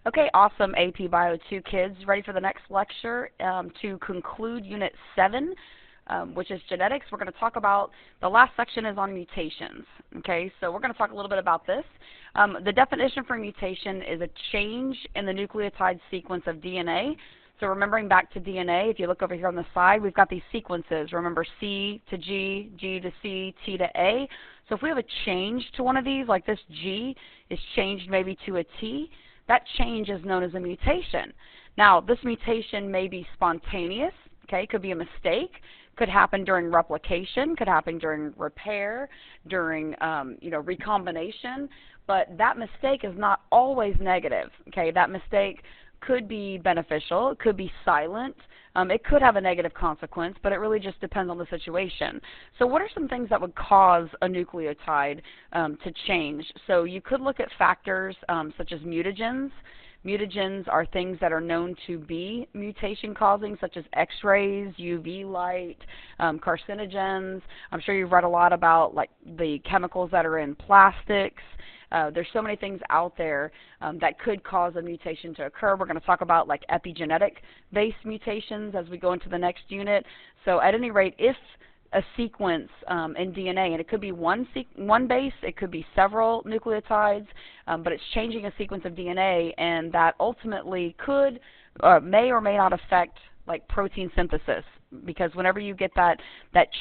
Okay, awesome, AP Bio 2 kids. Ready for the next lecture to conclude Unit 7, which is genetics. We're going to talk about, the last section is on mutations. Okay, so we're going to talk a little bit about this. The definition for mutation is a change in the nucleotide sequence of DNA. So remembering back to DNA, if you look over here on the side, we've got these sequences. Remember C to G, G to C, T to A. So if we have a change to one of these, like this G is changed maybe to a T, that change is known as a mutation. Now, this mutation may be spontaneous, okay, could be a mistake, could happen during replication, could happen during repair, during recombination, but that mistake is not always negative, okay? That mistake could be beneficial, it could be silent, it could have a negative consequence, but it really just depends on the situation. So what are some things that would cause a nucleotide to change? So you could look at factors such as mutagens. Mutagens are things that are known to be mutation causing, such as X-rays, UV light, carcinogens. I'm sure you've read a lot about like the chemicals that are in plastics. There's so many things out there that could cause a mutation to occur. We're going to talk about like epigenetic-based mutations as we go into the next unit. So at any rate, if a sequence in DNA, and it could be one base, it could be several nucleotides, but it's changing a sequence of DNA, and that ultimately could, may or may not affect like protein synthesis. Because whenever you get that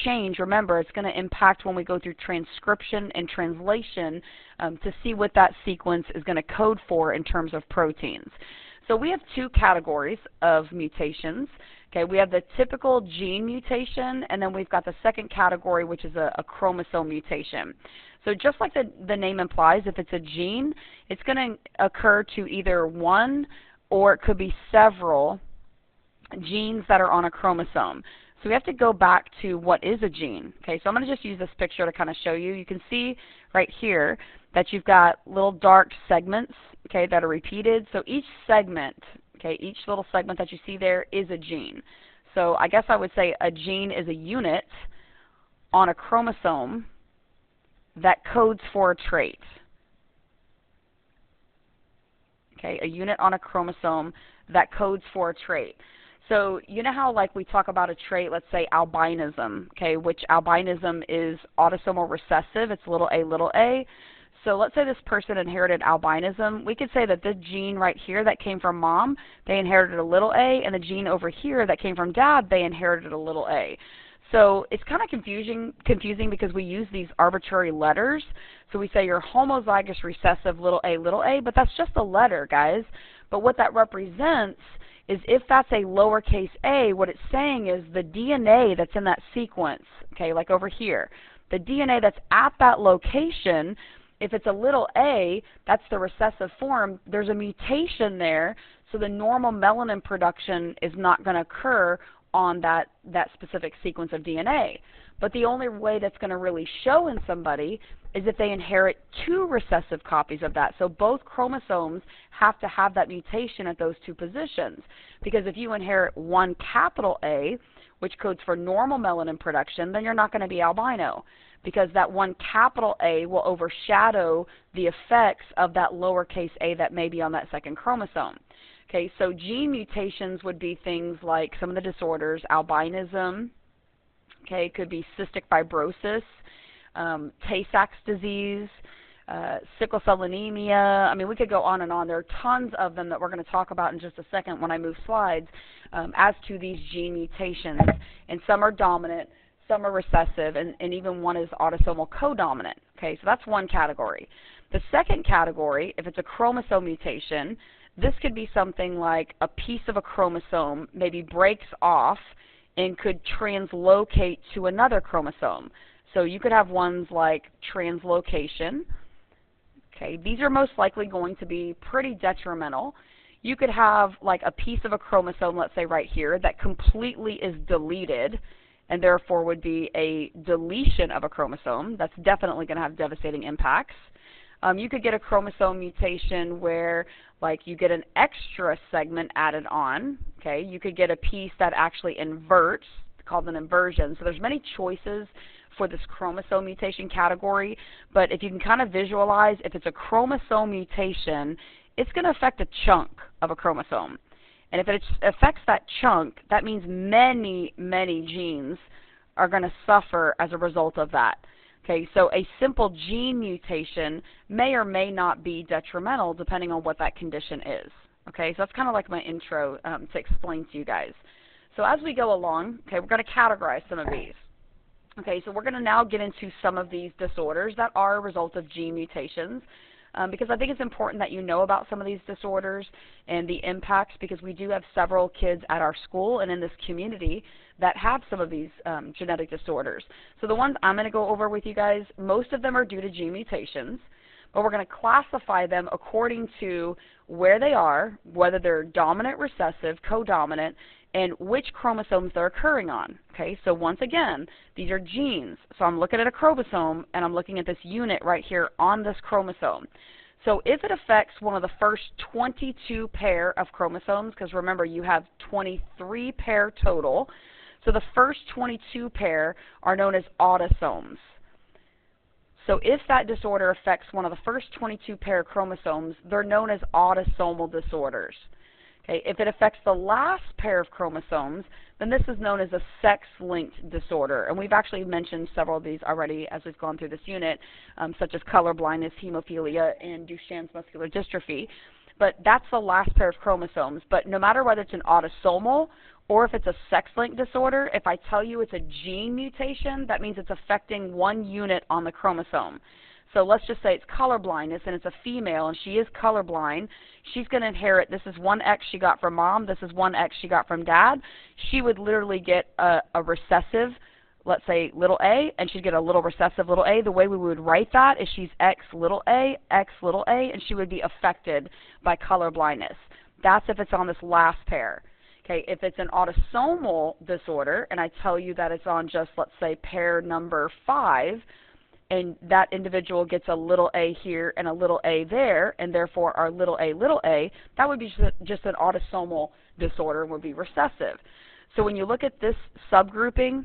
change, remember, it's going to impact when we go through transcription and translation to see what that sequence is going to code for in terms of proteins. So we have two categories of mutations. Okay, we have the typical gene mutation, and then we've got the second category, which is a chromosome mutation. So just like the name implies, if it's a gene, it's going to occur to either one or it could be several genes that are on a chromosome. So we have to go back to what is a gene. Okay, so I'm going to just use this picture to kind of show you. You can see right here that you've got little dark segments, okay, that are repeated. So each segment, okay, each little segment that you see there is a gene. So I guess I would say a gene is a unit on a chromosome that codes for a trait. Okay, a unit on a chromosome that codes for a trait. So you know how like we talk about a trait, let's say albinism, okay, which albinism is autosomal recessive, it's little a. So let's say this person inherited albinism. We could say that this gene right here that came from mom, they inherited a little a, and the gene over here that came from dad, they inherited a little a. So it's kind of confusing because we use these arbitrary letters. So we say you're homozygous recessive little a, but that's just a letter, guys. But what that represents is if that's a lowercase a, what it's saying is the DNA that's in that sequence, okay, like over here, the DNA that's at that location, if it's a little a, that's the recessive form, there's a mutation there, so the normal melanin production is not going to occur on that specific sequence of DNA. But the only way that's going to really show in somebody is if they inherit two recessive copies of that. So both chromosomes have to have that mutation at those two positions. Because if you inherit one capital A, which codes for normal melanin production, then you're not going to be albino. Because that one capital A will overshadow the effects of that lowercase a that may be on that second chromosome. Okay, so gene mutations would be things like some of the disorders, albinism, okay, it could be cystic fibrosis, Tay-Sachs disease, sickle cell anemia. I mean, we could go on and on. There are tons of them that we're going to talk about in just a second when I move slides as to these gene mutations. And some are dominant, some are recessive, and even one is autosomal codominant. Okay, so that's one category. The second category, if it's a chromosome mutation, this could be something like a piece of a chromosome maybe breaks off and could translocate to another chromosome. So you could have ones like translocation. Okay, these are most likely going to be pretty detrimental. You could have like a piece of a chromosome, let's say right here, that completely is deleted and therefore would be a deletion of a chromosome. That's definitely going to have devastating impacts. You could get a chromosome mutation where like you get an extra segment added on. Okay, you could get a piece that actually inverts, called an inversion. So there's many choices for this chromosome mutation category, but if you can kind of visualize, if it's a chromosome mutation, it's going to affect a chunk of a chromosome. And if it affects that chunk, that means many, many genes are going to suffer as a result of that. Okay, so a simple gene mutation may or may not be detrimental depending on what that condition is. Okay, so that's kind of like my intro to explain to you guys. So as we go along, okay, we're going to categorize some of these. Okay, so we're going to now get into some of these disorders that are a result of gene mutations, because I think it's important that you know about some of these disorders and the impacts, because we do have several kids at our school and in this community that have some of these genetic disorders. So the ones I'm going to go over with you guys, most of them are due to gene mutations, but we're going to classify them according to where they are, whether they're dominant, recessive, codominant, and which chromosomes they're occurring on. Okay, so once again, these are genes. So I'm looking at a chromosome, and I'm looking at this unit right here on this chromosome. So if it affects one of the first 22 pair of chromosomes, because remember, you have 23 pair total, so the first 22 pair are known as autosomes. So if that disorder affects one of the first 22 pair chromosomes, they're known as autosomal disorders. Okay, if it affects the last pair of chromosomes, then this is known as a sex-linked disorder. And we've actually mentioned several of these already as we've gone through this unit, such as color blindness, hemophilia, and Duchenne's muscular dystrophy. But that's the last pair of chromosomes. But no matter whether it's an autosomal or if it's a sex-linked disorder, if I tell you it's a gene mutation, that means it's affecting one unit on the chromosome. So let's just say it's color blindness and it's a female and she is colorblind. She's going to inherit, this is one X she got from mom, this is one X she got from dad. She would literally get a recessive, let's say little a, and she'd get a little recessive little a. The way we would write that is she's X little a, and she would be affected by color blindness. That's if it's on this last pair. Okay, if it's an autosomal disorder, and I tell you that it's on just, let's say, pair number 5, and that individual gets a little a here and a little a there, and therefore our little a, that would be just an autosomal disorder and would be recessive. So when you look at this subgrouping,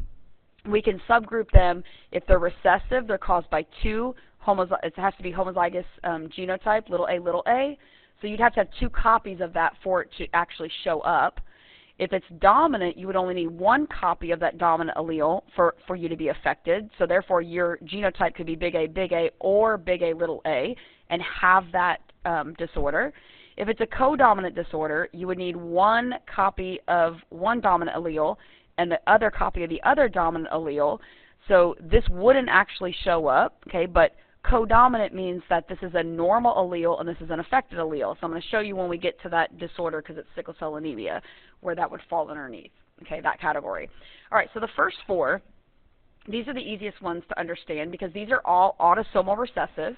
we can subgroup them. If they're recessive, they're caused by two, it has to be homozygous genotype, little a, so you'd have to have 2 copies of that for it to actually show up. If it's dominant, you would only need 1 copy of that dominant allele for you to be affected. So therefore, your genotype could be big A, or big A, little a, and have that disorder. If it's a codominant disorder, you would need 1 copy of one dominant allele and the other copy of the other dominant allele. So this wouldn't actually show up, okay, but codominant means that this is a normal allele and this is an affected allele. So I'm going to show you when we get to that disorder, because it's sickle cell anemia, where that would fall underneath, okay, that category. All right, so the first 4, these are the easiest ones to understand because these are all autosomal recessive,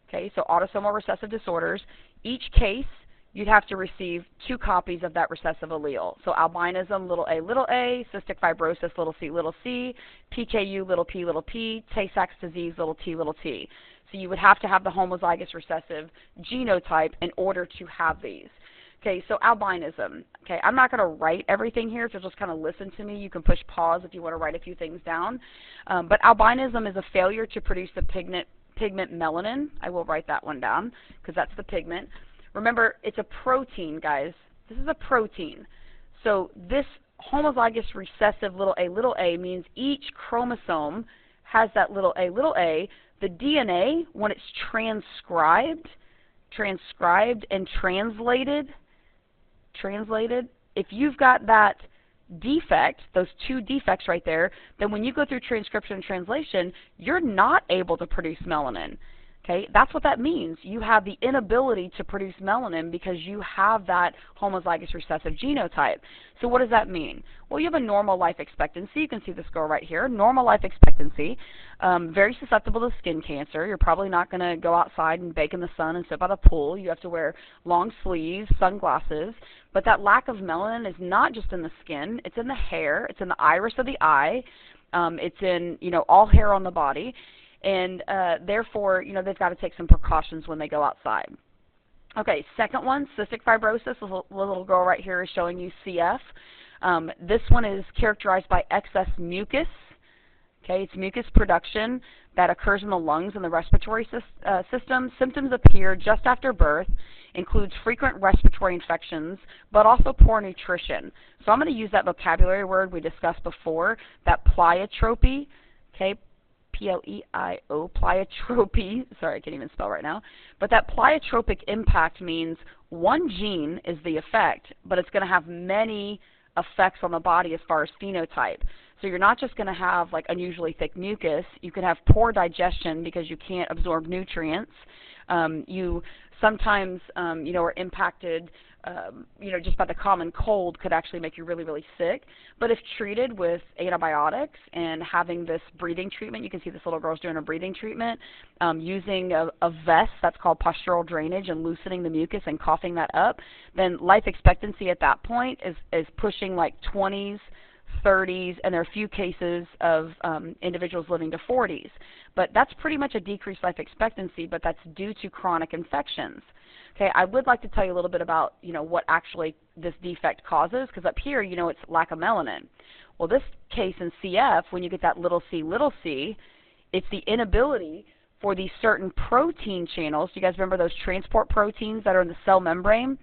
okay, so autosomal recessive disorders. Each case, you'd have to receive 2 copies of that recessive allele. So albinism, little a, cystic fibrosis, little c, PKU, little p, Tay-Sachs disease, little t. So you would have to have the homozygous recessive genotype in order to have these. Okay, so albinism. Okay, I'm not going to write everything here, so just kind of listen to me. You can push pause if you want to write a few things down. But albinism is a failure to produce the pigment melanin. I will write that one down because that's the pigment. Remember, it's a protein, guys. This is a protein. So this homozygous recessive little a means each chromosome has that little a. The DNA, when it's transcribed and translated, if you've got that defect, those 2 defects right there, then when you go through transcription and translation, you're not able to produce melanin. Okay, that's what that means. You have the inability to produce melanin because you have that homozygous recessive genotype. So what does that mean? Well, you have a normal life expectancy. You can see this girl right here. Normal life expectancy, very susceptible to skin cancer. You're probably not going to go outside and bake in the sun and sit by the pool. You have to wear long sleeves, sunglasses. But that lack of melanin is not just in the skin. It's in the hair. It's in the iris of the eye. It's in, all hair on the body. And therefore, they've got to take some precautions when they go outside. Okay, second one, cystic fibrosis. The little girl right here is showing you CF. This one is characterized by excess mucus. Okay, it's mucus production that occurs in the lungs and the respiratory system. Symptoms appear just after birth, includes frequent respiratory infections, but also poor nutrition. So I'm going to use that vocabulary word we discussed before, that pleiotropy, okay, P-L-E-I-O, pleiotropy. Sorry, I can't even spell right now. But that pleiotropic impact means one gene is the effect, but it's going to have many effects on the body as far as phenotype. So you're not just going to have like unusually thick mucus. You can have poor digestion because you can't absorb nutrients. You sometimes, are impacted, just by the common cold could actually make you really, really sick. But if treated with antibiotics and having this breathing treatment, you can see this little girl's doing a breathing treatment, using a vest that's called postural drainage and loosening the mucus and coughing that up, then life expectancy at that point is pushing like 20s, 30s, and there are a few cases of individuals living to 40s. But that's pretty much a decreased life expectancy, but that's due to chronic infections. Okay, I would like to tell you a little bit about, what actually this defect causes, because up here, it's lack of melanin. Well, this case in CF, when you get that little c, it's the inability for these certain protein channels. Do you guys remember those transport proteins that are in the cell membrane?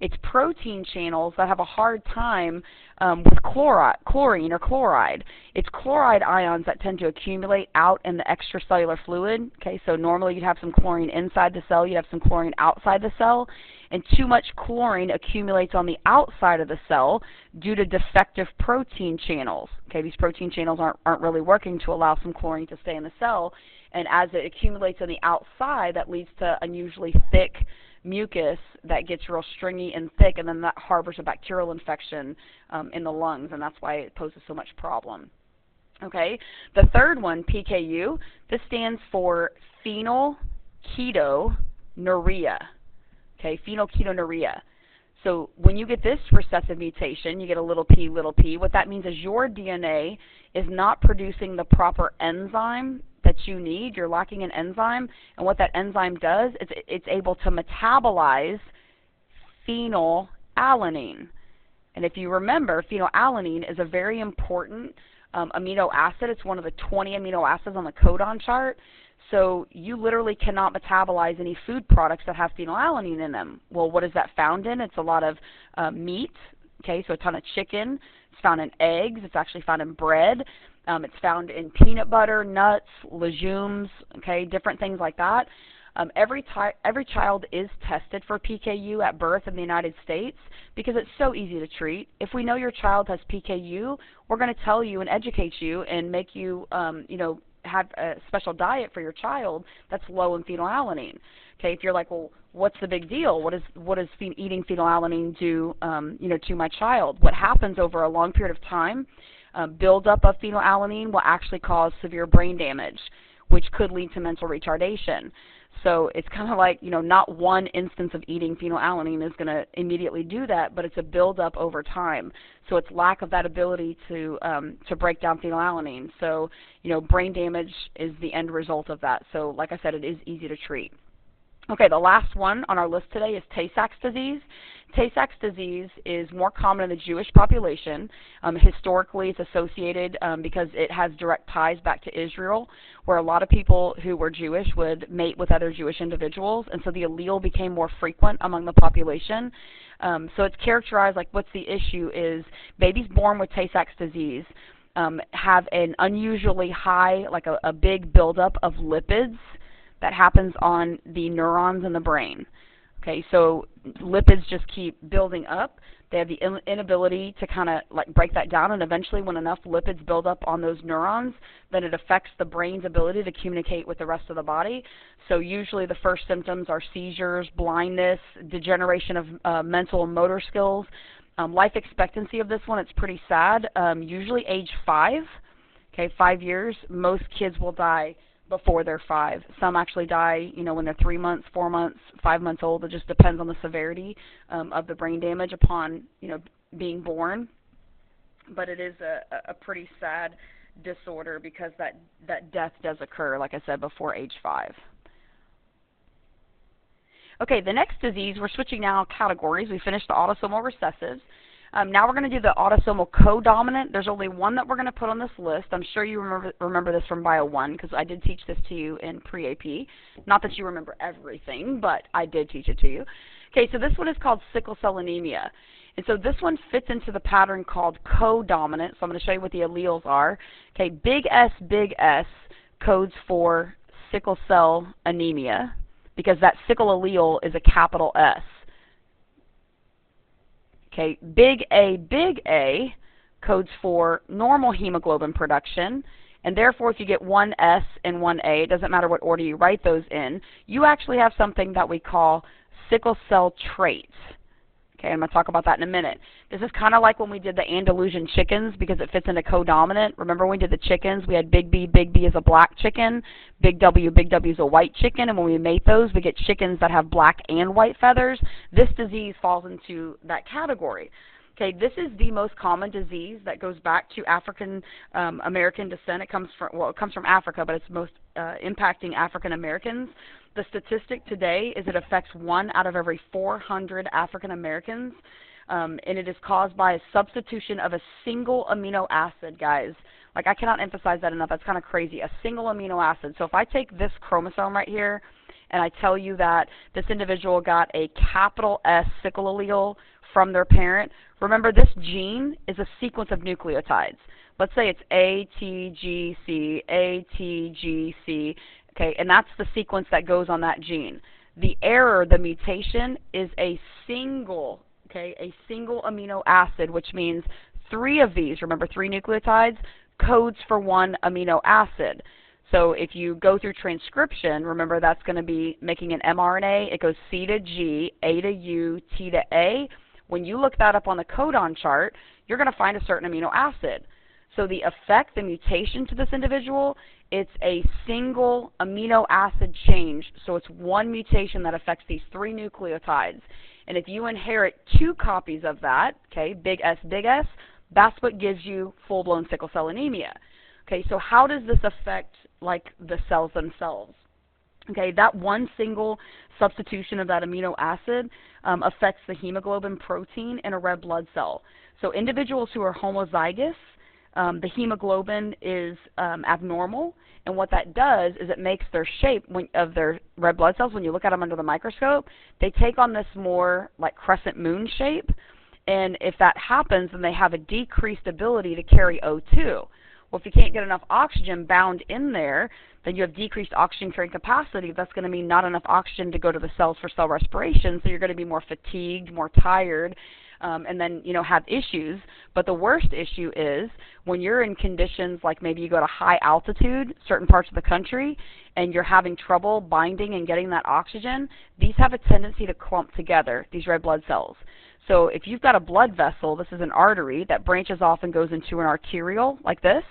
It's protein channels that have a hard time with chlorine or chloride. It's chloride ions that tend to accumulate out in the extracellular fluid. Okay, so normally you'd have some chlorine inside the cell, you'd have some chlorine outside the cell, and too much chlorine accumulates on the outside of the cell due to defective protein channels. Okay, these protein channels aren't really working to allow some chlorine to stay in the cell, and as it accumulates on the outside, that leads to unusually thick mucus that gets real stringy and thick, and then that harbors a bacterial infection in the lungs, and that's why it poses so much problem. Okay, the third one, PKU, this stands for phenylketonuria. Okay, phenylketonuria. So when you get this recessive mutation, you get a little p. What that means is your DNA is not producing the proper enzyme that you need. You're lacking an enzyme, and what that enzyme does is it's able to metabolize phenylalanine. And if you remember, phenylalanine is a very important amino acid. It's one of the 20 amino acids on the codon chart. So you literally cannot metabolize any food products that have phenylalanine in them. Well, what is that found in? It's a lot of meat, okay, so a ton of chicken. It's found in eggs. It's actually found in bread. It's found in peanut butter, nuts, legumes, okay, different things like that. Every child is tested for PKU at birth in the United States because it's so easy to treat. If we know your child has PKU, we're going to tell you and educate you and make you, have a special diet for your child that's low in phenylalanine. Okay, if you're like, well, what's the big deal? What does eating phenylalanine do, to my child? What happens over a long period of time? Buildup of phenylalanine will actually cause severe brain damage, which could lead to mental retardation. So it's kind of like, not one instance of eating phenylalanine is going to immediately do that, but it's a buildup over time. So it's lack of that ability to break down phenylalanine. So, brain damage is the end result of that. So like I said, it is easy to treat. Okay, the last one on our list today is Tay-Sachs disease. Tay-Sachs disease is more common in the Jewish population. Historically, it's associated because it has direct ties back to Israel, where a lot of people who were Jewish would mate with other Jewish individuals, and so the allele became more frequent among the population. So it's characterized like what's the issue is babies born with Tay-Sachs disease have an unusually high, like a big buildup of lipids that happens on the neurons in the brain. Okay, so lipids just keep building up. They have the inability to kind of like break that down, and eventually when enough lipids build up on those neurons, then it affects the brain's ability to communicate with the rest of the body. So usually the first symptoms are seizures, blindness, degeneration of mental and motor skills. Life expectancy of this one, it's pretty sad. Usually age 5, okay, 5 years. Most kids will die before they're 5. Some actually die, when they're 3 months, 4 months, 5 months old. It just depends on the severity of the brain damage upon, being born. But it is a pretty sad disorder because that death does occur, like I said, before age 5. Okay, the next disease, we're switching now categories. We finished the autosomal recessives. Now we're going to do the autosomal codominant. There's only one that we're going to put on this list. I'm sure you remember this from Bio 1 because I did teach this to you in pre-AP. Not that you remember everything, but I did teach it to you. Okay, so this one is called sickle cell anemia. And so this one fits into the pattern called codominant. So I'm going to show you what the alleles are. Okay, big S codes for sickle cell anemia because that sickle allele is a capital S. Okay, big A codes for normal hemoglobin production. And therefore, if you get one S and one A, it doesn't matter what order you write those in, you actually have something that we call sickle cell traits. Okay, I'm going to talk about that in a minute. This is kind of like when we did the Andalusian chickens because it fits into codominant. Remember when we did the chickens, we had big B is a black chicken, big W is a white chicken, and when we mate those, we get chickens that have black and white feathers. This disease falls into that category. Okay, this is the most common disease that goes back to African American descent. It comes from Africa, but it's most impacting African Americans. The statistic today is it affects 1 out of every 400 African Americans, and it is caused by a substitution of a single amino acid, guys. Like, I cannot emphasize that enough. That's kind of crazy. A single amino acid. So if I take this chromosome right here, and I tell you that this individual got a capital S sickle allele from their parent, remember this gene is a sequence of nucleotides. Let's say it's ATGC, ATGC, okay, and that's the sequence that goes on that gene. The error, the mutation, is a single amino acid, which means 3 of these, remember 3 nucleotides, codes for 1 amino acid. So if you go through transcription, remember that's going to be making an mRNA. It goes C to G, A to U, T to A. When you look that up on the codon chart, you're going to find a certain amino acid. So the effect, the mutation to this individual, it's a single amino acid change. So it's one mutation that affects these 3 nucleotides. And if you inherit 2 copies of that, okay, big S, that's what gives you full-blown sickle cell anemia. Okay, so how does this affect, like, the cells themselves? Okay, that one single substitution of that amino acid affects the hemoglobin protein in a red blood cell. So individuals who are homozygous, the hemoglobin is abnormal, and what that does is it makes their shape of their red blood cells, when you look at them under the microscope, they take on this more like crescent moon shape, and if that happens, then they have a decreased ability to carry O2. Well, if you can't get enough oxygen bound in there, then you have decreased oxygen carrying capacity. That's going to mean not enough oxygen to go to the cells for cell respiration, so you're going to be more fatigued, more tired, and then, have issues. But the worst issue is when you're in conditions like maybe you go to high altitude, certain parts of the country, and you're having trouble binding and getting that oxygen, these have a tendency to clump together, these red blood cells. So if you've got a blood vessel, this is an artery that branches off and goes into an arteriole like this.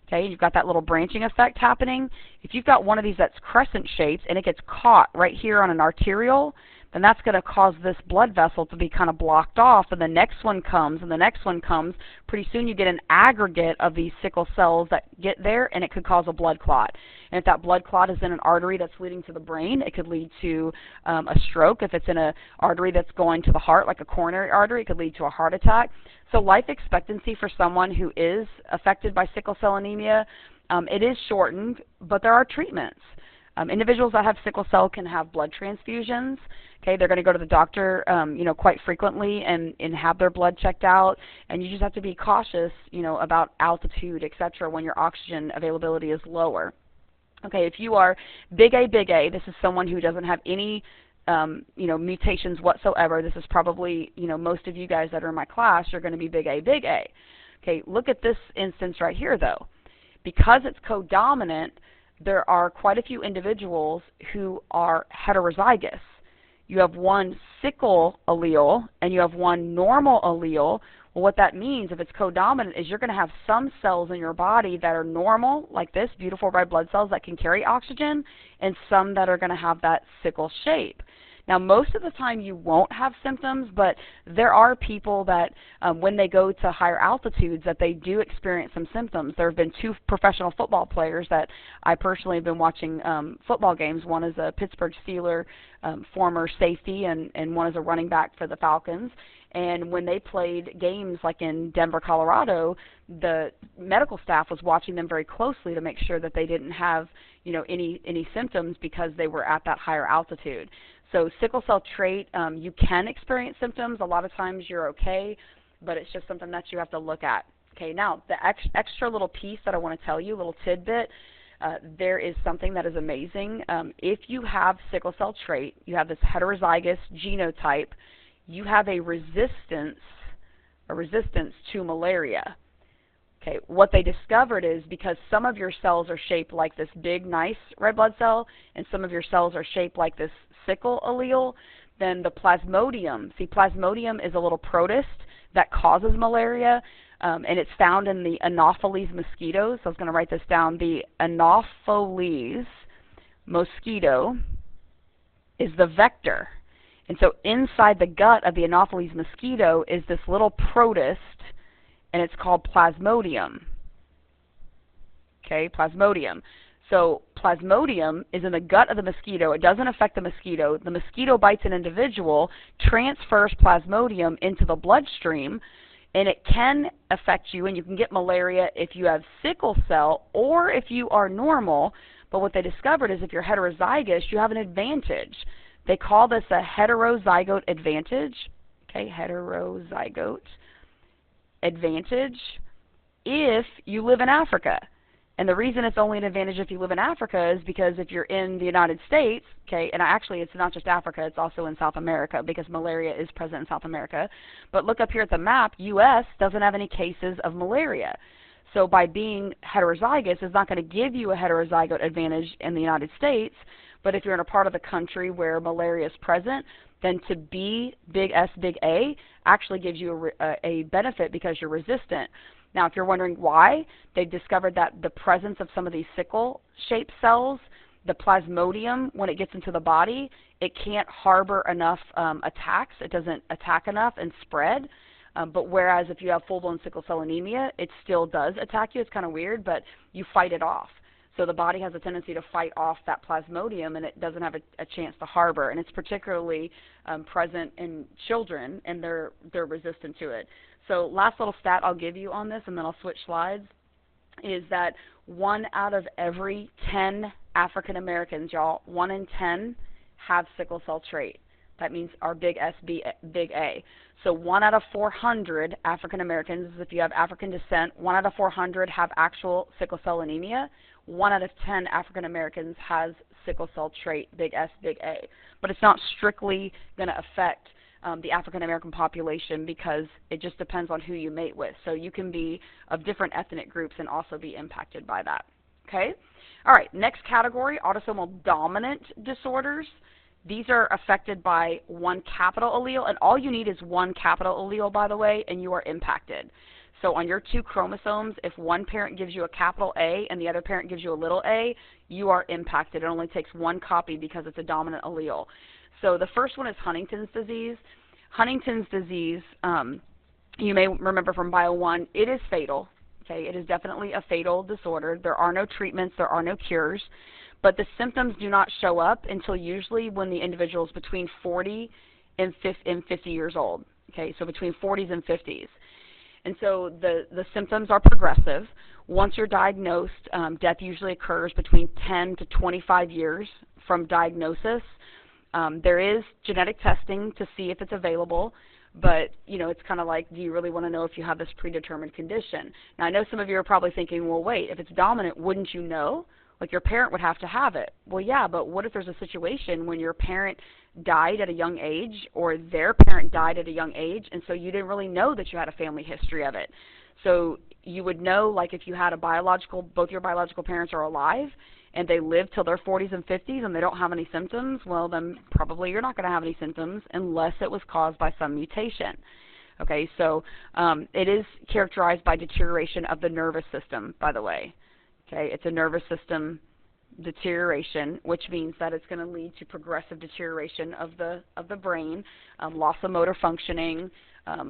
Okay, you've got that little branching effect happening. If you've got one of these that's crescent shaped and it gets caught right here on an arteriole, then that's going to cause this blood vessel to be kind of blocked off, and the next one comes, and the next one comes. Pretty soon you get an aggregate of these sickle cells that get there, and it could cause a blood clot. And if that blood clot is in an artery that's leading to the brain, it could lead to a stroke. If it's in an artery that's going to the heart, like a coronary artery, it could lead to a heart attack. So life expectancy for someone who is affected by sickle cell anemia, it is shortened, but there are treatments. Individuals that have sickle cell can have blood transfusions. Okay, they're going to go to the doctor, quite frequently and have their blood checked out. And you just have to be cautious, about altitude, etc., when your oxygen availability is lower. Okay, if you are big A, this is someone who doesn't have any, mutations whatsoever. This is probably, most of you guys that are in my class are going to be big A. Okay, look at this instance right here, though. Because it's codominant, there are quite a few individuals who are heterozygous. You have one sickle allele and you have one normal allele. Well, what that means, if it's codominant, is you're going to have some cells in your body that are normal, like this, beautiful red blood cells that can carry oxygen, and some that are going to have that sickle shape. Now, most of the time you won't have symptoms, but there are people that when they go to higher altitudes that they do experience some symptoms. There have been 2 professional football players that I personally have been watching football games. One is a Pittsburgh Steeler former safety, and one is a running back for the Falcons. And when they played games like in Denver, Colorado, the medical staff was watching them very closely to make sure that they didn't have, any symptoms because they were at that higher altitude. So sickle cell trait, you can experience symptoms. A lot of times you're okay, but it's just something that you have to look at. Okay, now the extra little piece that I want to tell you, little tidbit, there is something that is amazing. If you have sickle cell trait, you have this heterozygous genotype, you have a resistance to malaria. Okay, what they discovered is because some of your cells are shaped like this big, nice red blood cell, and some of your cells are shaped like this sickle allele, then the plasmodium, see, plasmodium is a little protist that causes malaria, and it's found in the Anopheles mosquitoes. So I was going to write this down. The Anopheles mosquito is the vector. And so inside the gut of the Anopheles mosquito is this little protist, and it's called plasmodium. Okay, plasmodium. So plasmodium is in the gut of the mosquito. It doesn't affect the mosquito. The mosquito bites an individual, transfers plasmodium into the bloodstream, and it can affect you, and you can get malaria if you have sickle cell or if you are normal. But what they discovered is if you're heterozygous, you have an advantage. They call this a heterozygote advantage. Okay, heterozygote advantage if you live in Africa. And the reason it's only an advantage if you live in Africa is because if you're in the United States, okay, and actually it's not just Africa, it's also in South America because malaria is present in South America. But look up here at the map, U.S. doesn't have any cases of malaria. So by being heterozygous, it's not going to give you a heterozygote advantage in the United States, but if you're in a part of the country where malaria is present, then to be big S, big A actually gives you a benefit because you're resistant. Now, if you're wondering why, they've discovered that the presence of some of these sickle-shaped cells, the plasmodium, when it gets into the body, it can't harbor enough attacks. It doesn't attack enough and spread. But whereas if you have full-blown sickle cell anemia, it still does attack you. It's kind of weird, but you fight it off. So the body has a tendency to fight off that plasmodium, and it doesn't have a chance to harbor. And it's particularly present in children, and they're resistant to it. So last little stat I'll give you on this, and then I'll switch slides, is that 1 out of every 10 African Americans, y'all, 1 in 10 have sickle cell trait. That means our big S, big A. So 1 out of 400 African Americans, if you have African descent, 1 out of 400 have actual sickle cell anemia. 1 out of 10 African Americans has sickle cell trait, big S, big A. But it's not strictly going to affect the African American population because it just depends on who you mate with. So you can be of different ethnic groups and also be impacted by that. Okay? All right, next category, autosomal dominant disorders. These are affected by one capital allele, and all you need is one capital allele, by the way, and you are impacted. So on your 2 chromosomes, if one parent gives you a capital A and the other parent gives you a little a, you are impacted. It only takes one copy because it's a dominant allele. So the first one is Huntington's disease. Huntington's disease, you may remember from Bio 1, it is fatal. Okay, it is definitely a fatal disorder. There are no treatments, there are no cures, but the symptoms do not show up until usually when the individual is between 40 and 50 years old. Okay, so between 40s and 50s. And so the symptoms are progressive. Once you're diagnosed, death usually occurs between 10 to 25 years from diagnosis. There is genetic testing to see if it's available, but you know, it's kind of like, do you really want to know if you have this predetermined condition? Now, I know some of you are probably thinking, well, wait, if it's dominant, wouldn't you know? Like your parent would have to have it. Well, yeah, but what if there's a situation when your parent died at a young age or their parent died at a young age, and so you didn't really know that you had a family history of it? So you would know, like if you had a both your biological parents are alive and they live till their 40s and 50s and they don't have any symptoms, well, then probably you're not going to have any symptoms unless it was caused by some mutation. Okay, so it is characterized by deterioration of the nervous system, by the way. Okay, it's a nervous system deterioration, which means that it's going to lead to progressive deterioration of the brain, loss of motor functioning,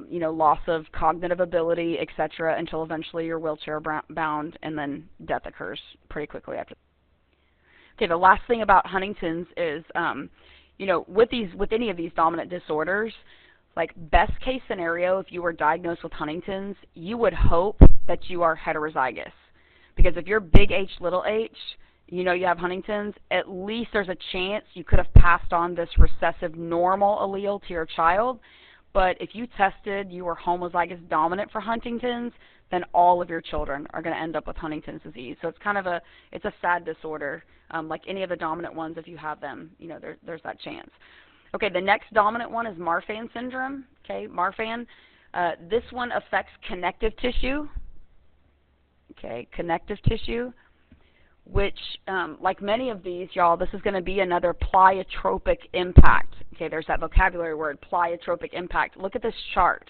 you know, loss of cognitive ability, etc., until eventually you're wheelchair bound, and then death occurs pretty quickly after. Okay, the last thing about Huntington's is, you know, with any of these dominant disorders, like best case scenario, if you were diagnosed with Huntington's, you would hope that you are heterozygous. Because if you're big H, little h, you know you have Huntington's, at least there's a chance you could have passed on this recessive normal allele to your child. But if you tested you were homozygous dominant for Huntington's, then all of your children are going to end up with Huntington's disease. So it's kind of it's a sad disorder. Like any of the dominant ones, if you have them, you know, there's that chance. Okay, the next dominant one is Marfan syndrome. Okay, Marfan. This one affects connective tissue. Okay, connective tissue, which, like many of these, y'all, this is going to be another pleiotropic impact. Okay, there's that vocabulary word, pleiotropic impact. Look at this chart.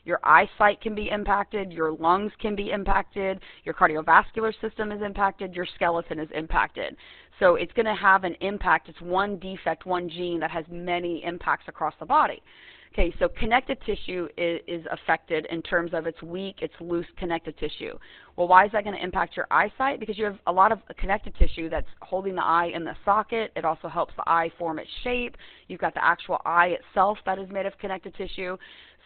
Your eyesight can be impacted, your lungs can be impacted, your cardiovascular system is impacted, your skeleton is impacted. So it's going to have an impact. It's one defect, one gene that has many impacts across the body. Okay, so connective tissue is affected in terms of it's weak, it's loose connective tissue. Well, why is that going to impact your eyesight? Because you have a lot of connective tissue that's holding the eye in the socket. It also helps the eye form its shape. You've got the actual eye itself that is made of connective tissue.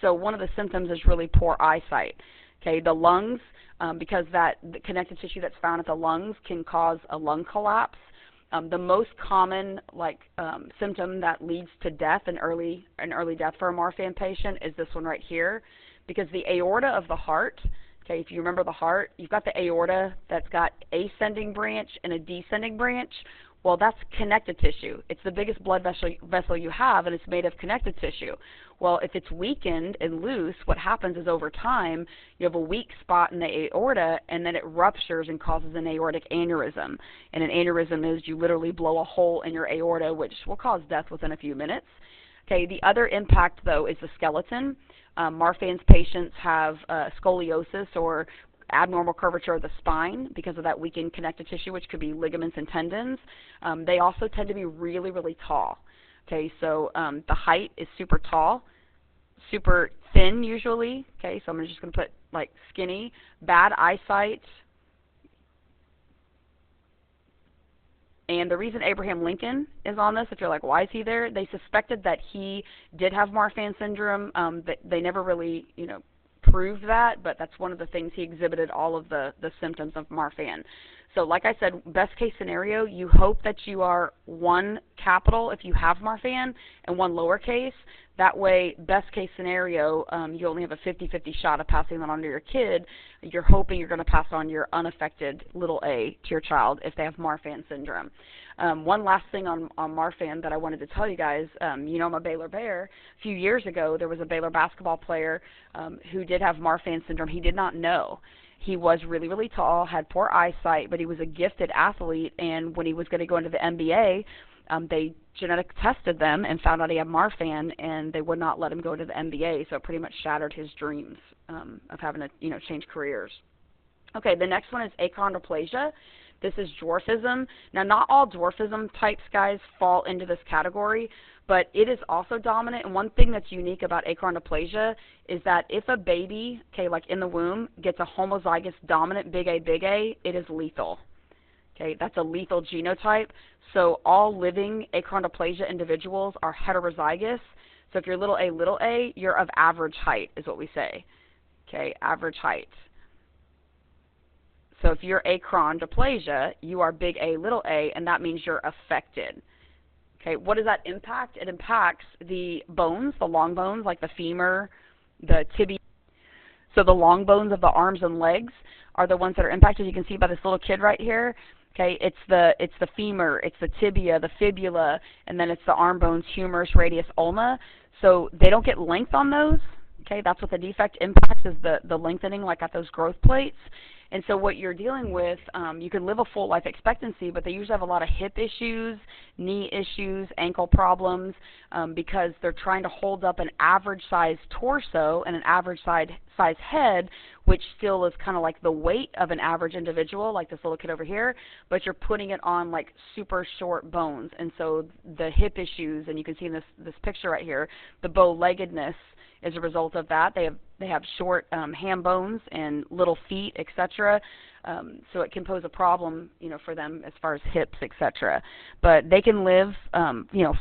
So one of the symptoms is really poor eyesight. Okay, the lungs, because the connective tissue that's found at the lungs can cause a lung collapse. The most common symptom that leads to death, an early death for a Marfan patient, is this one right here, because the aorta of the heart, okay, if you remember the heart, you've got the aorta that's got ascending branch and a descending branch. Well, that's connective tissue. It's the biggest blood vessel you have, and it's made of connective tissue. Well, if it's weakened and loose, what happens is over time, you have a weak spot in the aorta, and then it ruptures and causes an aortic aneurysm. And an aneurysm is you literally blow a hole in your aorta, which will cause death within a few minutes. Okay, the other impact, though, is the skeleton. Marfan's patients have scoliosis, or abnormal curvature of the spine, because of that weakened connective tissue, which could be ligaments and tendons. They also tend to be really, really tall. Okay, so the height is super tall, super thin usually. Okay, so I'm just going to put like skinny, bad eyesight. And the reason Abraham Lincoln is on this, if you're like, why is he there? They suspected that he did have Marfan syndrome. They never really, proved that, but that's one of the things he exhibited, all of the symptoms of Marfan. So like I said, best case scenario, you hope that you are one capital if you have Marfan and one lowercase. That way, best case scenario, you only have a 50-50 shot of passing that on to your kid. You're hoping you're going to pass on your unaffected little a to your child if they have Marfan syndrome. One last thing on Marfan that I wanted to tell you guys, I'm a Baylor Bear. A few years ago, there was a Baylor basketball player who did have Marfan syndrome. He did not know. He was really, really tall, had poor eyesight, but he was a gifted athlete, and when he was going to go into the NBA, they genetic tested them and found out he had Marfan, and they would not let him go to the NBA, so it pretty much shattered his dreams of having to, change careers. Okay, the next one is achondroplasia. This is dwarfism. Now, not all dwarfism types, guys, fall into this category, but it is also dominant. And one thing that's unique about achondroplasia is that if a baby, like in the womb, gets a homozygous dominant big A, it is lethal. Okay, that's a lethal genotype. So all living achondroplasia individuals are heterozygous. So if you're little a, you're of average height, is what we say. Okay, average height. So if you're achondroplasia, you are big A, and that means you're affected. Okay, what does that impact? It impacts the bones, the long bones, like the femur, the tibia. So the long bones of the arms and legs are the ones that are impacted. You can see by this little kid right here. Okay, it's the femur, it's the tibia, the fibula, and then it's the arm bones, humerus, radius, ulna. So they don't get length on those. Okay, that's what the defect impacts, is the lengthening, like at those growth plates. And so what you're dealing with, you can live a full life expectancy, but they usually have a lot of hip issues, knee issues, ankle problems, because they're trying to hold up an average size torso and an average size head, which still is kind of like the weight of an average individual, like this little kid over here, but you're putting it on like super short bones. And so the hip issues, and you can see in this picture right here, the bow-leggedness is a result of that. They have short ham bones and little feet, etc. So it can pose a problem, for them as far as hips, etc. But they can live,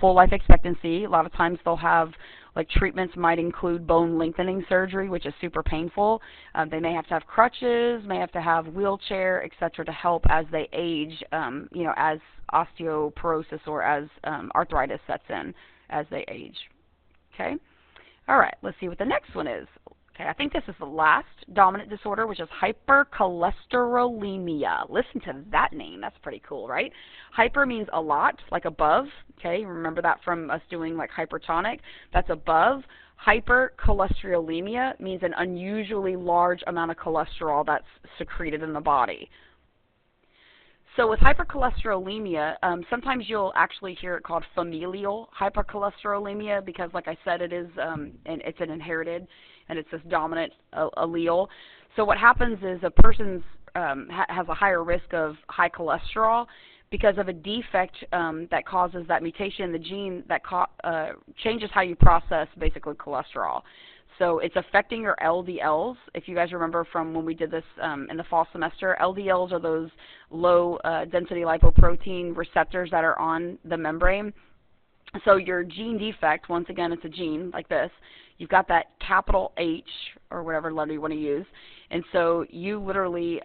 full life expectancy. A lot of times they'll have Like treatments might include bone lengthening surgery, which is super painful. They may have to have crutches, may have to have wheelchair, etc., to help as they age, as osteoporosis or as arthritis sets in as they age. Okay? All right, let's see what the next one is. Okay, I think this is the last dominant disorder, which is hypercholesterolemia. Listen to that name. That's pretty cool, right? Hyper means a lot, like above. Okay, remember that from us doing like hypertonic. That's above. Hypercholesterolemia means an unusually large amount of cholesterol that's secreted in the body. So with hypercholesterolemia, sometimes you'll actually hear it called familial hypercholesterolemia because, like I said, it's an inherited, and it's this dominant allele. So what happens is a person has a higher risk of high cholesterol because of a defect that causes that mutation in the gene that changes how you process basically cholesterol. So it's affecting your LDLs. If you guys remember from when we did this in the fall semester, LDLs are those low density lipoprotein receptors that are on the membrane. So your gene defect, once again, it's a gene like this. You've got that capital H, or whatever letter you want to use, and so you literally,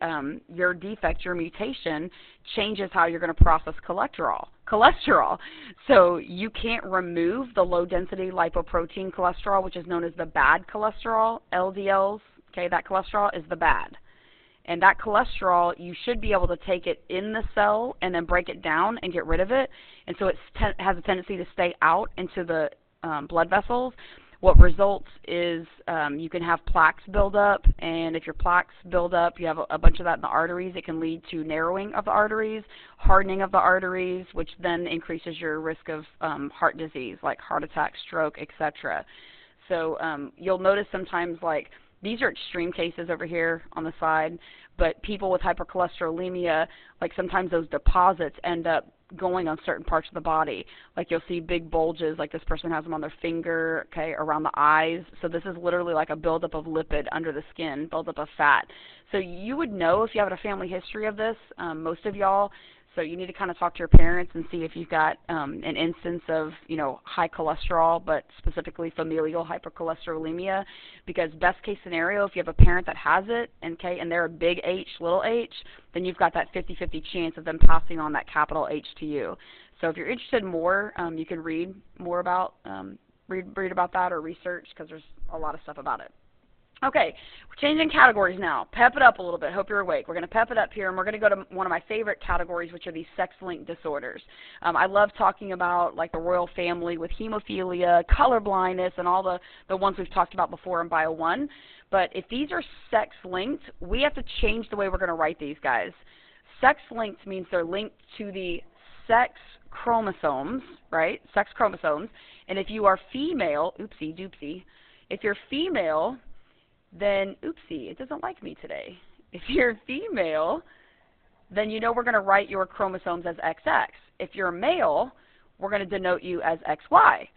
your defect, your mutation, changes how you're going to process cholesterol. So you can't remove the low-density lipoprotein cholesterol, which is known as the bad cholesterol, LDLs. Okay, that cholesterol is the bad. And that cholesterol, you should be able to take it in the cell and then break it down and get rid of it. And so it has a tendency to stay out into the blood vessels. What results is you can have plaques build up, and if your plaques build up, you have a bunch of that in the arteries. It can lead to narrowing of the arteries, hardening of the arteries, which then increases your risk of heart disease, like heart attack, stroke, etc. So you'll notice sometimes, like, these are extreme cases over here on the side, but people with hypercholesterolemia, like sometimes those deposits end up going on certain parts of the body. Like you'll see big bulges, like this person has them on their finger, okay, around the eyes. So this is literally like a buildup of lipid under the skin, buildup of fat. So you would know if you have a family history of this, most of y'all. So you need to kind of talk to your parents and see if you've got an instance of, high cholesterol, but specifically familial hypercholesterolemia. Because best case scenario, if you have a parent that has it, and they're a big H, little h, then you've got that 50-50 chance of them passing on that capital H to you. So if you're interested in more, you can read more about read about that or research, because there's a lot of stuff about it. Okay, we're changing categories now. Pep it up a little bit. Hope you're awake. We're going to pep it up here, and we're going to go to one of my favorite categories, which are these sex-linked disorders. I love talking about, like, the royal family with hemophilia, color blindness, and all the ones we've talked about before in Bio 1. But if these are sex-linked, we have to change the way we're going to write these guys. Sex-linked means they're linked to the sex chromosomes, right? Sex chromosomes. And if you are female, oopsie doopsie, if you're female, then, oopsie, it doesn't like me today. If you're female, then we're going to write your chromosomes as XX. If you're male, we're going to denote you as XY.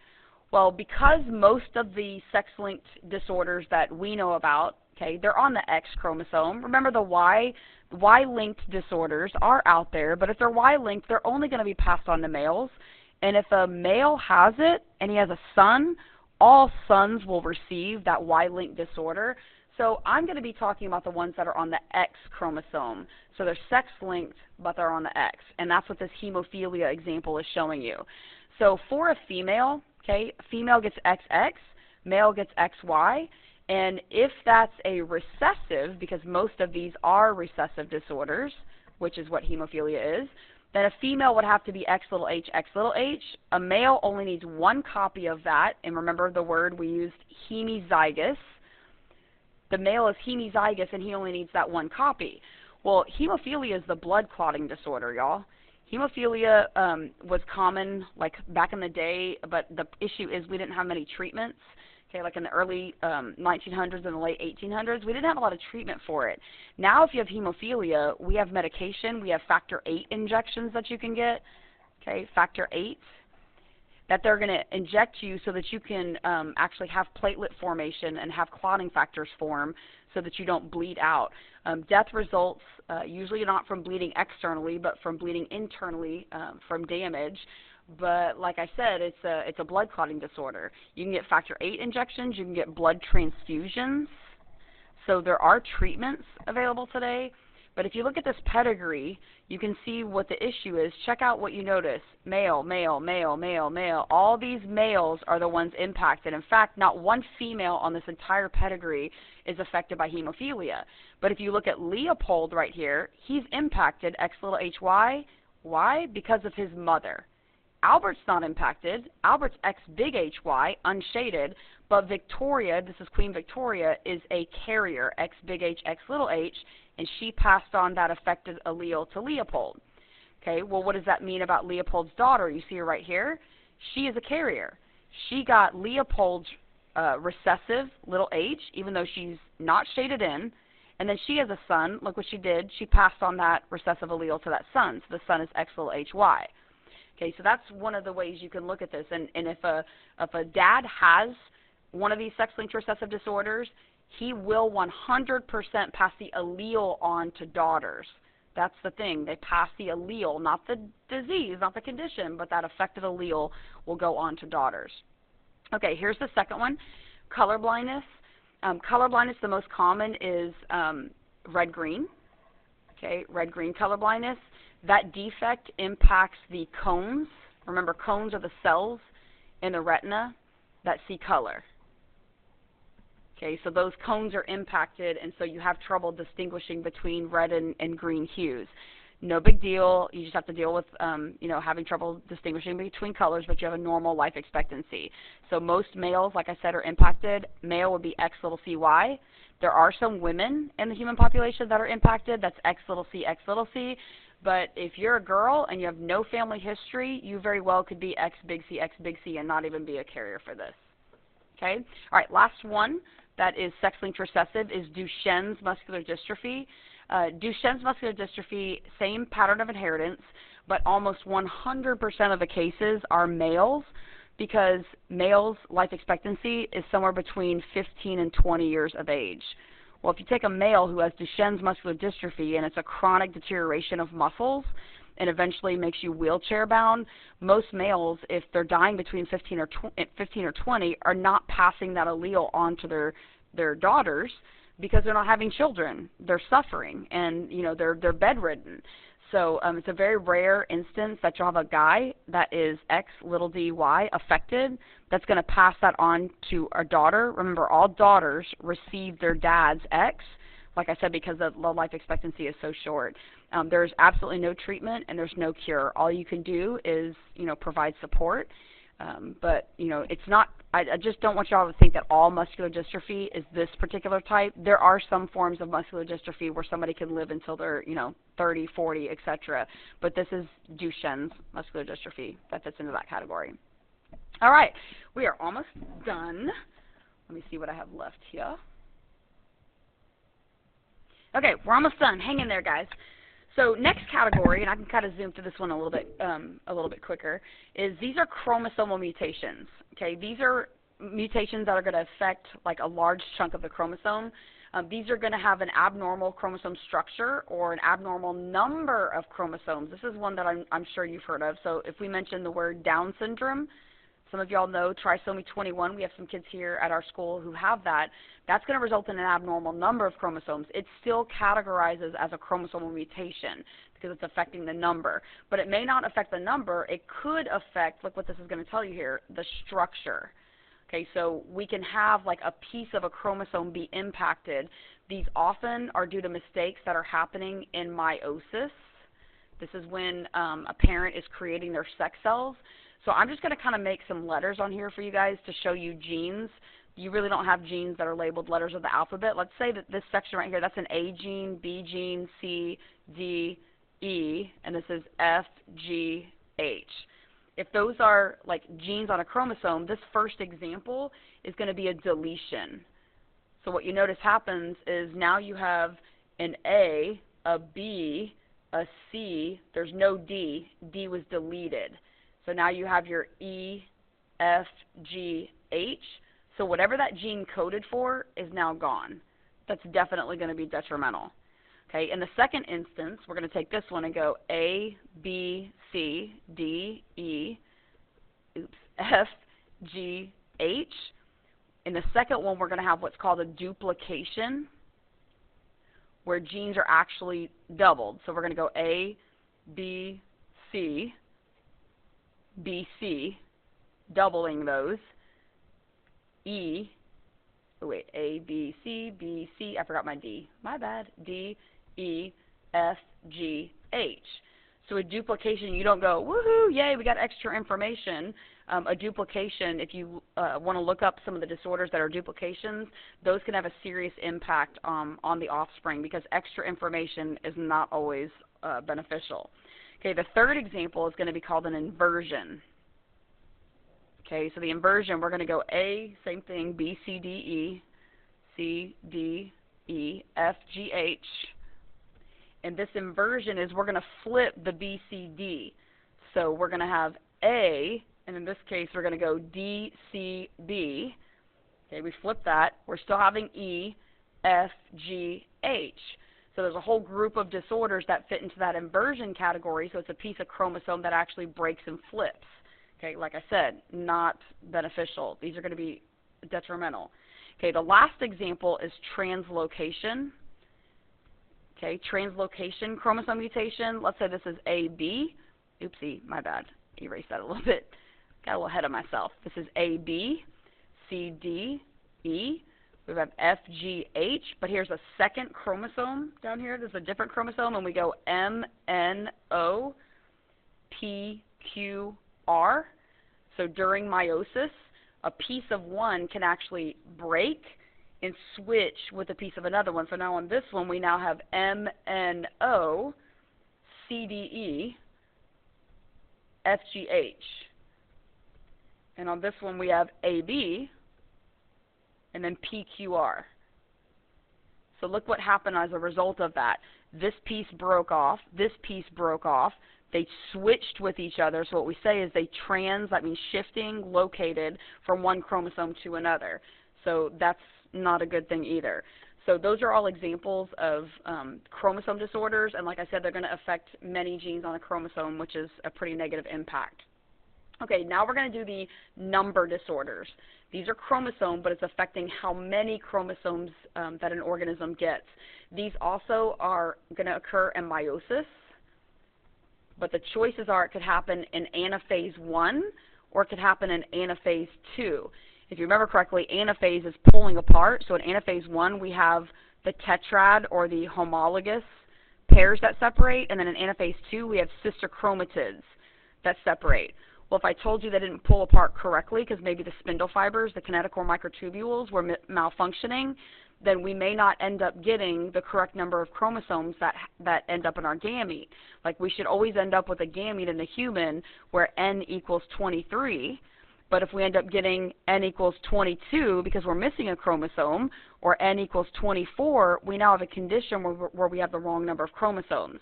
Well, because most of the sex-linked disorders that we know about, they're on the X chromosome. Remember, the Y-linked disorders are out there, but if they're Y-linked, they're only going to be passed on to males. And if a male has it and he has a son, all sons will receive that Y-linked disorder. So I'm going to be talking about the ones that are on the X chromosome. So they're sex-linked, but they're on the X. And that's what this hemophilia example is showing you. So for a female, female gets XX, male gets XY. And if that's a recessive, because most of these are recessive disorders, which is what hemophilia is, then a female would have to be X little h, X little h. A male only needs one copy of that. And remember the word we used, hemizygous. The male is hemizygous, and he only needs that one copy. Well, hemophilia is the blood clotting disorder, y'all. Hemophilia was common, like, back in the day, but the issue is we didn't have many treatments. Like in the early 1900s and the late 1800s, we didn't have a lot of treatment for it. Now, if you have hemophilia, we have medication. We have factor VIII injections that you can get, factor VIII, that they're going to inject you so that you can actually have platelet formation and have clotting factors form so that you don't bleed out. Death results usually not from bleeding externally, but from bleeding internally from damage. but like I said, it's a blood clotting disorder. You can get factor VIII injections, you can get blood transfusions. So there are treatments available today, but if you look at this pedigree, you can see what the issue is. Check out what you notice. Male, male, male, male, male. All these males are the ones impacted. In fact, not one female on this entire pedigree is affected by hemophilia. But if you look at Leopold right here, he's impacted, X little hy. Why? Because of his mother. Albert's not impacted. Albert's X big HY, unshaded, but Victoria, this is Queen Victoria, is a carrier, X big H, X little h, and she passed on that affected allele to Leopold. Okay, well, what does that mean about Leopold's daughter? You see her right here. She is a carrier. She got Leopold's recessive little h, even though she's not shaded in, and then she has a son. Look what she did. She passed on that recessive allele to that son, so the son is X little hy. Okay, so that's one of the ways you can look at this. And if a dad has one of these sex-linked recessive disorders, he will 100% pass the allele on to daughters. That's the thing. They pass the allele, not the disease, not the condition, but that affected allele will go on to daughters. Okay, here's the second one, color blindness. Color blindness, the most common is red-green. Okay, red-green color blindness. That defect impacts the cones. Remember, cones are the cells in the retina that see color. Okay, so those cones are impacted, and so you have trouble distinguishing between red and green hues. No big deal. You just have to deal with, having trouble distinguishing between colors, but you have a normal life expectancy. So most males, like I said, are impacted. Male would be X little cy. There are some women in the human population that are impacted. That's X little c, X little c. But if you're a girl and you have no family history, you very well could be X big C, and not even be a carrier for this. Okay? All right, last one that is sex-linked recessive is Duchenne's muscular dystrophy. Duchenne's muscular dystrophy, same pattern of inheritance, but almost 100% of the cases are males, because males' life expectancy is somewhere between 15 and 20 years of age. Well, if you take a male who has Duchenne's muscular dystrophy and it's a chronic deterioration of muscles and eventually makes you wheelchair-bound, most males, if they're dying between 15 or 20, are not passing that allele on to their daughters because they're not having children. They're suffering, and they're bedridden. So it's a very rare instance that you'll have a guy that is X little dy affected that's going to pass that on to a daughter. Remember, all daughters receive their dad's X, like I said, because the life expectancy is so short. There's absolutely no treatment and there's no cure. All you can do is, provide support. But it's not, I just don't want y'all to think that all muscular dystrophy is this particular type. There are some forms of muscular dystrophy where somebody can live until they're, 30, 40, etc. But this is Duchenne's muscular dystrophy that fits into that category. All right, we are almost done. Let me see what I have left here. Okay, we're almost done. Hang in there, guys. So next category, and I can kind of zoom through this one a little bit quicker, is these are chromosomal mutations. Okay, these are mutations that are going to affect like a large chunk of the chromosome. These are going to have an abnormal chromosome structure or an abnormal number of chromosomes. This is one that I'm sure you've heard of. So if we mention the word Down syndrome, some of y'all know trisomy 21. We have some kids here at our school who have that. That's going to result in an abnormal number of chromosomes. It still categorizes as a chromosomal mutation because it's affecting the number. But it may not affect the number. It could affect, look what this is going to tell you here, the structure. Okay, so we can have like a piece of a chromosome be impacted. These often are due to mistakes that are happening in meiosis. This is when a parent is creating their sex cells. So I'm just going to kind of make some letters on here for you guys to show you genes. You really don't have genes that are labeled letters of the alphabet. Let's say that this section right here, that's an A gene, B gene, C, D, E, and this is F, G, H. If those are like genes on a chromosome, this first example is going to be a deletion. So what you notice happens is now you have an A, a B, a C, there's no D. D was deleted. So now you have your E, F, G, H. So whatever that gene coded for is now gone. That's definitely going to be detrimental. Okay, in the second instance, we're going to take this one and go A, B, C, D, E. FGH. In the second one, we're going to have what's called a duplication, where genes are actually doubled. So we're going to go A, B, C, B, C, doubling those. E, oh wait, A, B, C, I forgot my D. My bad. D, E, F, G, H. So a duplication, you don't go, woohoo, yay, we got extra information. A duplication, if you want to look up some of the disorders that are duplications, those can have a serious impact on the offspring because extra information is not always beneficial. Okay, the third example is going to be called an inversion. Okay, so the inversion, we're going to go A, same thing, B, C, D, E, C, D, E, F, G, H. And this inversion is we're going to flip the B, C, D. So we're going to have A, and in this case, we're going to go D, C, B. Okay, we flip that. We're still having E, F, G, H. So there's a whole group of disorders that fit into that inversion category, so it's a piece of chromosome that actually breaks and flips. Okay, like I said, not beneficial. These are going to be detrimental. Okay, the last example is translocation. Okay, translocation chromosome mutation. Let's say this is AB. Oopsie, my bad. Erase that a little bit. Got a little ahead of myself. This is AB, CD, E. We have FGH, but here's a second chromosome down here. There's a different chromosome, and we go MNO, PQR. So during meiosis, a piece of one can actually break and switch with a piece of another one. So now on this one, we now have MNO, CDE, FGH. And on this one, we have AB, and then PQR. So look what happened as a result of that. This piece broke off. This piece broke off. They switched with each other. So what we say is they that means shifting, located from one chromosome to another. So that's not a good thing either. So those are all examples of chromosome disorders. And like I said, they're going to affect many genes on a chromosome, which is a pretty negative impact. Okay, now we're going to do the number disorders. These are chromosome, but it's affecting how many chromosomes that an organism gets. These also are going to occur in meiosis, but the choices are it could happen in anaphase 1 or it could happen in anaphase 2. If you remember correctly, anaphase is pulling apart. So in anaphase 1, we have the tetrad or the homologous pairs that separate, and then in anaphase 2, we have sister chromatids that separate. Well, if I told you they didn't pull apart correctly because maybe the spindle fibers, the kinetochore microtubules were malfunctioning, then we may not end up getting the correct number of chromosomes that end up in our gamete. Like we should always end up with a gamete in the human where N equals 23, but if we end up getting N equals 22 because we're missing a chromosome, or N equals 24, we now have a condition where we have the wrong number of chromosomes.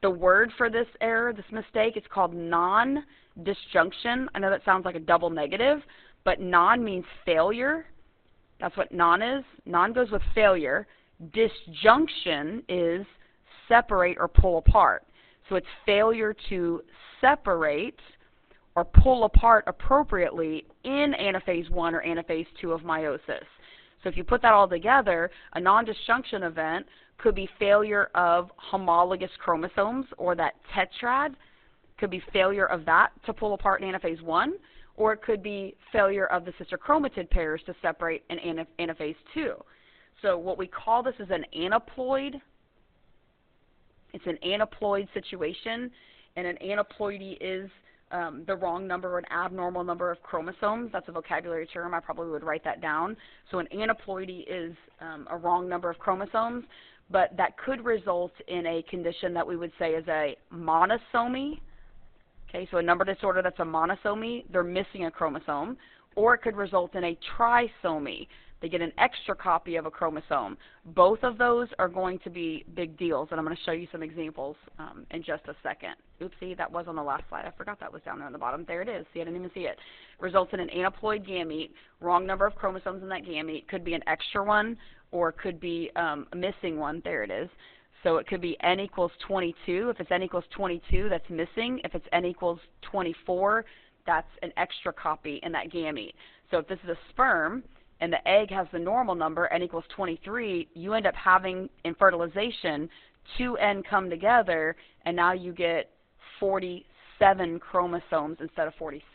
The word for this error, this mistake, is called non-disjunction. I know that sounds like a double negative, but non means failure. That's what non is. Non goes with failure. Disjunction is separate or pull apart. So it's failure to separate or pull apart appropriately in anaphase 1 or anaphase 2 of meiosis. So if you put that all together, a non-disjunction event could be failure of homologous chromosomes, or that tetrad could be failure of that to pull apart in anaphase 1, or it could be failure of the sister chromatid pairs to separate in anaphase 2. So what we call this is an aneuploid. It's an aneuploid situation, and an aneuploidy is the wrong number or an abnormal number of chromosomes. That's a vocabulary term. I probably would write that down. So an aneuploidy is a wrong number of chromosomes, but that could result in a condition that we would say is a monosomy. Okay, so a number disorder that's a monosomy, they're missing a chromosome, or it could result in a trisomy. They get an extra copy of a chromosome. Both of those are going to be big deals, and I'm going to show you some examples in just a second. Oopsie, that was on the last slide. I forgot that was down there on the bottom. There it is. See, I didn't even see it. Results in an aneuploid gamete, wrong number of chromosomes in that gamete. Could be an extra one, or could be a missing one. There it is. So it could be N equals 22. If it's N equals 22, that's missing. If it's N equals 24, that's an extra copy in that gamete. So if this is a sperm and the egg has the normal number, n equals 23, you end up having, in fertilization, 2n come together, and now you get 47 chromosomes instead of 46.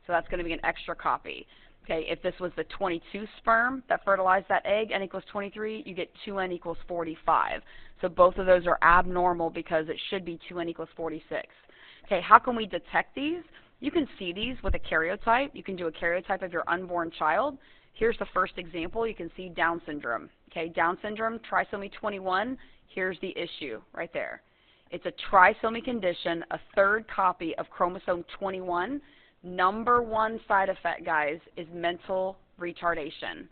So that's going to be an extra copy. Okay, if this was the 22 sperm that fertilized that egg, n equals 23, you get 2n equals 45. So both of those are abnormal because it should be 2n equals 46. Okay, how can we detect these? You can see these with a karyotype. You can do a karyotype of your unborn child. Here's the first example. You can see Down syndrome. Okay, Down syndrome, trisomy 21. Here's the issue right there. It's a trisomy condition, a third copy of chromosome 21. Number one side effect, guys, is mental retardation.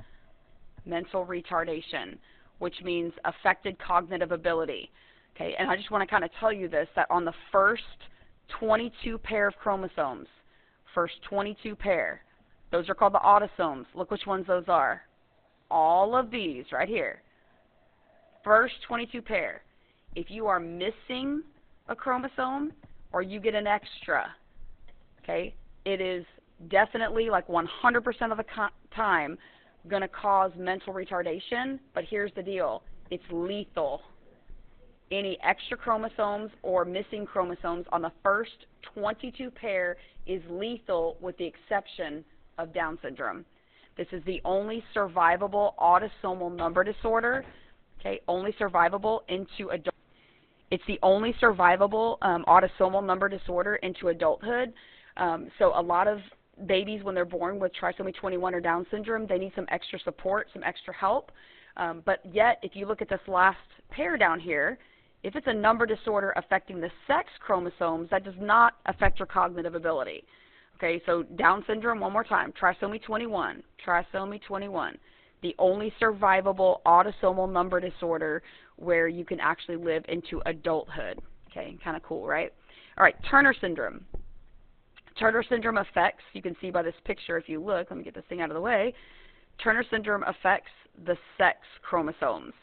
Mental retardation, which means affected cognitive ability. Okay, and I just want to kind of tell you this, that on the first 22 pair of chromosomes, first 22 pair, those are called the autosomes. Look which ones those are. All of these right here. First 22 pair. If you are missing a chromosome or you get an extra, okay, it is definitely, like 100% of the time, going to cause mental retardation. But here's the deal. It's lethal. Any extra chromosomes or missing chromosomes on the first 22 pair is lethal, with the exception of Down syndrome. This is the only survivable autosomal number disorder, okay, only survivable into adult. It's the only survivable autosomal number disorder into adulthood. So a lot of babies, when they're born with trisomy 21 or Down syndrome, they need some extra support, some extra help. But yet, if you look at this last pair down here, if it's a number disorder affecting the sex chromosomes, that does not affect your cognitive ability. Okay, so Down syndrome, one more time, trisomy 21, the only survivable autosomal number disorder where you can actually live into adulthood. Okay, kind of cool, right? All right, Turner syndrome. Turner syndrome affects, you can see by this picture if you look, let me get this thing out of the way, Turner syndrome affects the sex chromosomes.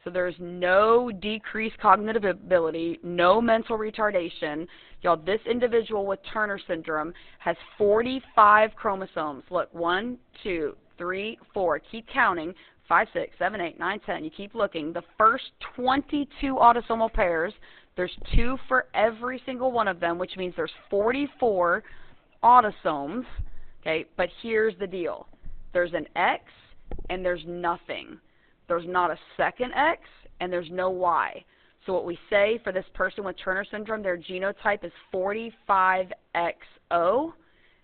So there's no decreased cognitive ability, no mental retardation. Y'all, this individual with Turner syndrome has 45 chromosomes. Look, 1, 2, 3, 4. Keep counting. 5, 6, 7, 8, 9, 10. You keep looking. The first 22 autosomal pairs, there's 2 for every single one of them, which means there's 44 autosomes. Okay, but here's the deal. There's an X and there's nothing. There's not a second X, and there's no Y. So what we say for this person with Turner syndrome, their genotype is 45XO.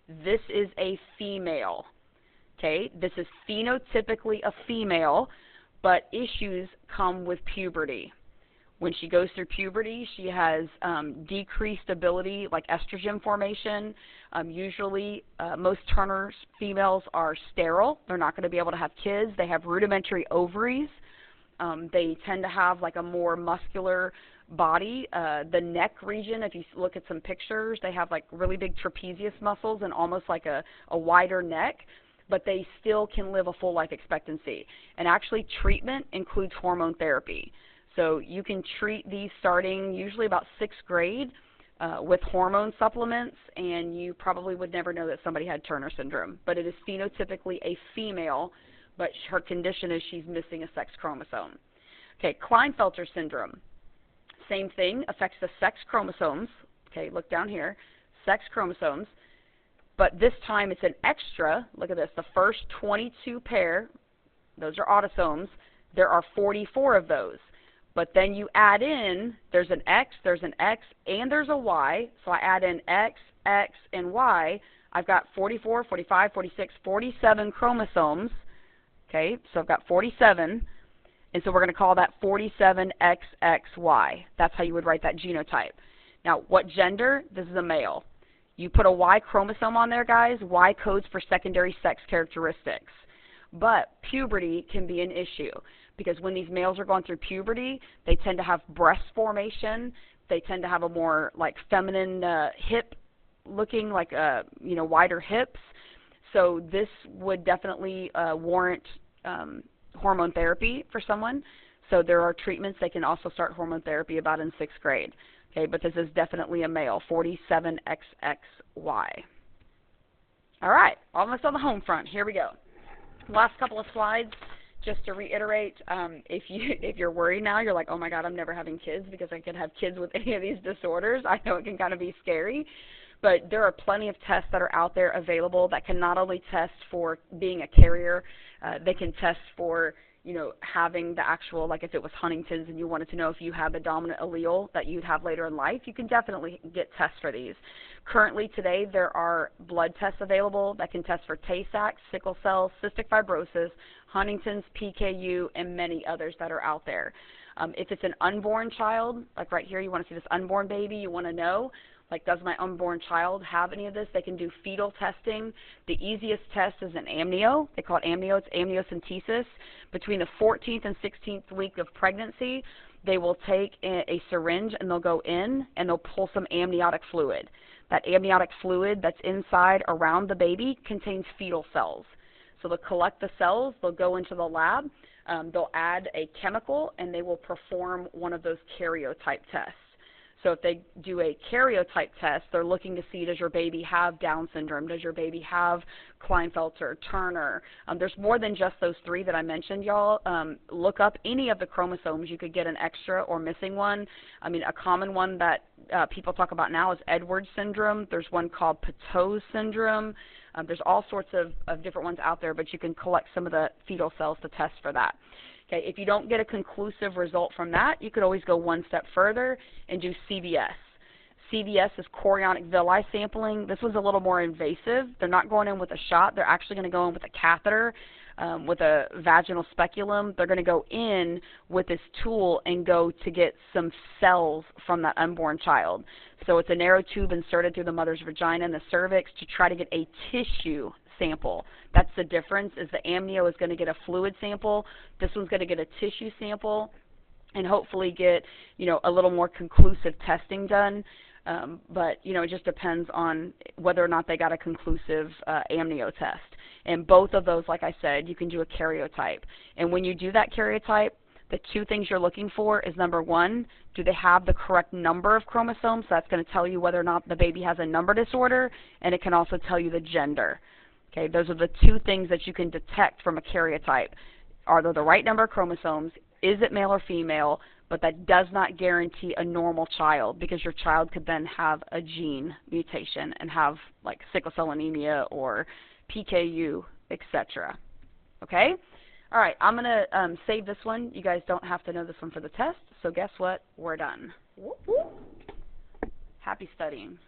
This is a female. Okay, this is phenotypically a female, but issues come with puberty. When she goes through puberty, she has decreased ability, like estrogen formation. Usually, most Turner's females are sterile. They're not going to be able to have kids. They have rudimentary ovaries. They tend to have like a more muscular body. The neck region, if you look at some pictures, they have like really big trapezius muscles and almost like a wider neck, but they still can live a full life expectancy. And actually, treatment includes hormone therapy. So you can treat these starting usually about 6th grade with hormone supplements, and you probably would never know that somebody had Turner syndrome. But it is phenotypically a female, but her condition is she's missing a sex chromosome. Okay, Klinefelter syndrome. Same thing, affects the sex chromosomes. Okay, look down here, sex chromosomes. But this time it's an extra. Look at this, the first 22 pair, those are autosomes. There are 44 of those. But then you add in, there's an X, and there's a Y. So I add in X, X, and Y. I've got 44, 45, 46, 47 chromosomes. Okay, so I've got 47. And so we're going to call that 47XXY. That's how you would write that genotype. Now, what gender? This is a male. You put a Y chromosome on there, guys. Y codes for secondary sex characteristics. But puberty can be an issue, because when these males are going through puberty, they tend to have breast formation. They tend to have a more like feminine hip looking, like wider hips. So this would definitely warrant hormone therapy for someone. So there are treatments. They can also start hormone therapy about in 6th grade. Okay, but this is definitely a male, 47XXY. All right, almost on the home front. Here we go. Last couple of slides. Just to reiterate, if you're worried now, you're like, oh my God, I'm never having kids because I could have kids with any of these disorders. I know it can kind of be scary, but there are plenty of tests that are out there available that can not only test for being a carrier, they can test for, you know, having the actual, like if it was Huntington's and you wanted to know if you had the dominant allele that you'd have later in life, you can definitely get tests for these. Currently today there are blood tests available that can test for Tay-Sachs, sickle cell, cystic fibrosis, Huntington's, PKU, and many others that are out there. If it's an unborn child, like right here, you want to see this unborn baby, you want to know, like, does my unborn child have any of this? They can do fetal testing. The easiest test is an amnio. They call it amnio. It's amniocentesis. Between the 14th and 16th week of pregnancy, they will take a syringe and they'll go in and they'll pull some amniotic fluid. That amniotic fluid that's inside around the baby contains fetal cells. So they'll collect the cells, they'll go into the lab, they'll add a chemical, and they will perform one of those karyotype tests. So if they do a karyotype test, they're looking to see, does your baby have Down syndrome? Does your baby have Klinefelter, Turner? There's more than just those three that I mentioned, y'all. Look up any of the chromosomes. You could get an extra or missing one. I mean, a common one that people talk about now is Edwards syndrome. There's one called Patau's syndrome. There's all sorts of different ones out there, but you can collect some of the fetal cells to test for that. Okay, if you don't get a conclusive result from that, you could always go one step further and do CVS. CVS is chorionic villi sampling. This one's a little more invasive. They're not going in with a shot. They're actually going to go in with a catheter, with a vaginal speculum. They're going to go in with this tool and go to get some cells from that unborn child. So it's a narrow tube inserted through the mother's vagina and the cervix to try to get a tissue sample. That's the difference, is the amnio is going to get a fluid sample. This one's going to get a tissue sample and hopefully get, you know, a little more conclusive testing done. But, you know, it just depends on whether or not they got a conclusive amnio test. And both of those, like I said, you can do a karyotype. And when you do that karyotype, the two things you're looking for is, number one, do they have the correct number of chromosomes? So that's going to tell you whether or not the baby has a number disorder, and it can also tell you the gender. Okay, those are the two things that you can detect from a karyotype. Are there the right number of chromosomes? Is it male or female? But that does not guarantee a normal child, because your child could then have a gene mutation and have like sickle cell anemia or PKU, etc. Okay? All right, I'm going to save this one. You guys don't have to know this one for the test, so guess what? We're done. Whoop, whoop. Happy studying.